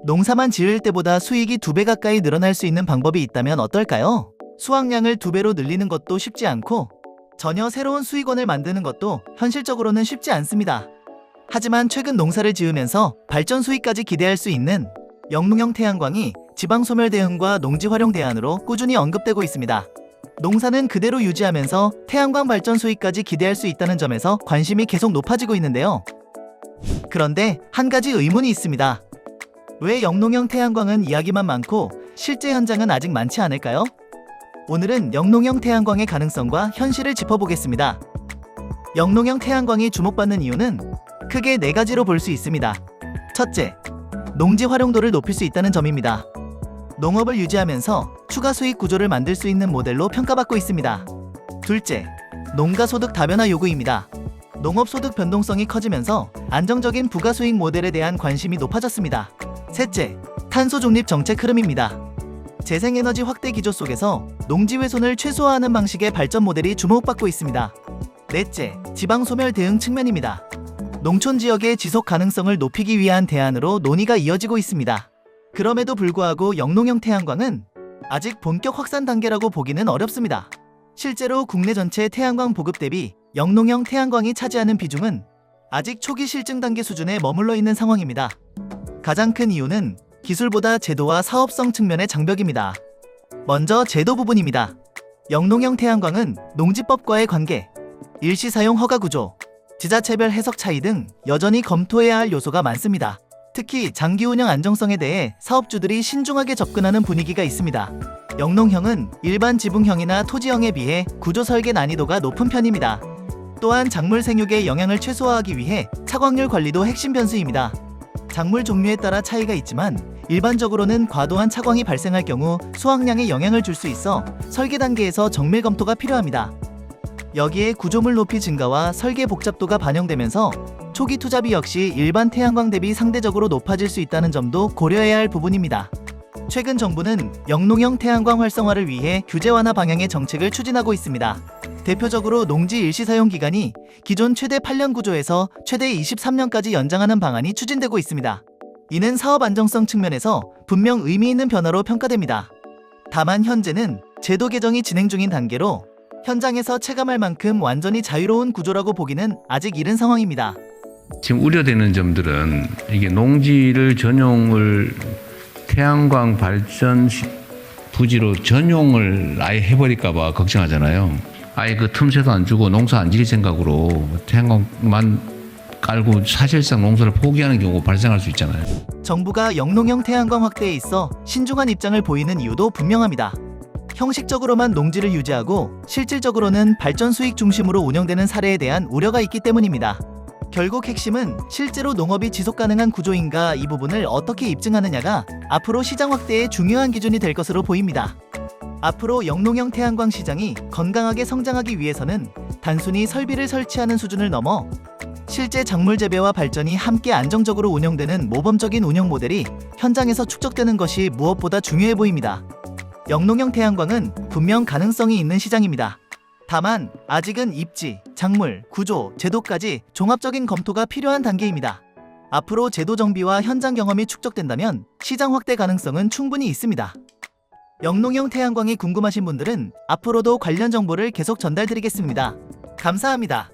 농사만 지을 때보다 수익이 2배 가까이 늘어날 수 있는 방법이 있다면 어떨까요? 수확량을 2배로 늘리는 것도 쉽지 않고 전혀 새로운 수익원을 만드는 것도 현실적으로는 쉽지 않습니다. 하지만 최근 농사를 지으면서 발전 수익까지 기대할 수 있는 영농형 태양광이 지방소멸 대응과 농지 활용 대안으로 꾸준히 언급되고 있습니다. 농사는 그대로 유지하면서 태양광 발전 수익까지 기대할 수 있다는 점에서 관심이 계속 높아지고 있는데요. 그런데 한 가지 의문이 있습니다. 왜 영농형 태양광은 이야기만 많고 실제 현장은 아직 많지 않을까요? 오늘은 영농형 태양광의 가능성과 현실을 짚어보겠습니다. 영농형 태양광이 주목받는 이유는 크게 4가지로 볼 수 있습니다. 첫째, 농지 활용도를 높일 수 있다는 점입니다. 농업을 유지하면서 추가 수익 구조를 만들 수 있는 모델로 평가받고 있습니다. 둘째, 농가 소득 다변화 요구입니다. 농업 소득 변동성이 커지면서 안정적인 부가 수익 모델에 대한 관심이 높아졌습니다. 셋째, 탄소 중립 정책 흐름입니다. 재생에너지 확대 기조 속에서 농지 훼손을 최소화하는 방식의 발전 모델이 주목받고 있습니다. 넷째, 지방 소멸 대응 측면입니다. 농촌 지역의 지속 가능성을 높이기 위한 대안으로 논의가 이어지고 있습니다. 그럼에도 불구하고 영농형 태양광은 아직 본격 확산 단계라고 보기는 어렵습니다. 실제로 국내 전체 태양광 보급 대비 영농형 태양광이 차지하는 비중은 아직 초기 실증 단계 수준에 머물러 있는 상황입니다. 가장 큰 이유는 기술보다 제도와 사업성 측면의 장벽입니다. 먼저 제도 부분입니다. 영농형 태양광은 농지법과의 관계, 일시 사용 허가 구조, 지자체별 해석 차이 등 여전히 검토해야 할 요소가 많습니다. 특히 장기 운영 안정성에 대해 사업주들이 신중하게 접근하는 분위기가 있습니다. 영농형은 일반 지붕형이나 토지형에 비해 구조 설계 난이도가 높은 편입니다. 또한 작물 생육의 영향을 최소화하기 위해 차광률 관리도 핵심 변수입니다. 작물 종류에 따라 차이가 있지만 일반적으로는 과도한 차광이 발생할 경우 수확량에 영향을 줄 수 있어 설계 단계에서 정밀 검토가 필요합니다. 여기에 구조물 높이 증가와 설계 복잡도가 반영되면서 초기 투자비 역시 일반 태양광 대비 상대적으로 높아질 수 있다는 점도 고려해야 할 부분입니다. 최근 정부는 영농형 태양광 활성화를 위해 규제 완화 방향의 정책을 추진하고 있습니다. 대표적으로 농지 일시 사용 기간이 기존 최대 8년 구조에서 최대 23년까지 연장하는 방안이 추진되고 있습니다. 이는 사업 안정성 측면에서 분명 의미 있는 변화로 평가됩니다. 다만 현재는 제도 개정이 진행 중인 단계로 현장에서 체감할 만큼 완전히 자유로운 구조라고 보기는 아직 이른 상황입니다. 지금 우려되는 점들은 이게 농지를 전용을 태양광 발전 부지로 전용을 아예 해버릴까 봐 걱정하잖아요. 아예 그 틈새도 안 주고 농사 안 지을 생각으로 태양광만 깔고 사실상 농사를 포기하는 경우가 발생할 수 있잖아요. 정부가 영농형 태양광 확대에 있어 신중한 입장을 보이는 이유도 분명합니다. 형식적으로만 농지를 유지하고 실질적으로는 발전 수익 중심으로 운영되는 사례에 대한 우려가 있기 때문입니다. 결국 핵심은 실제로 농업이 지속 가능한 구조인가 이 부분을 어떻게 입증하느냐가 앞으로 시장 확대의 중요한 기준이 될 것으로 보입니다. 앞으로 영농형 태양광 시장이 건강하게 성장하기 위해서는 단순히 설비를 설치하는 수준을 넘어 실제 작물 재배와 발전이 함께 안정적으로 운영되는 모범적인 운영 모델이 현장에서 축적되는 것이 무엇보다 중요해 보입니다. 영농형 태양광은 분명 가능성이 있는 시장입니다. 다만 아직은 입지, 작물, 구조, 제도까지 종합적인 검토가 필요한 단계입니다. 앞으로 제도 정비와 현장 경험이 축적된다면 시장 확대 가능성은 충분히 있습니다. 영농형 태양광이 궁금하신 분들은 앞으로도 관련 정보를 계속 전달드리겠습니다. 감사합니다.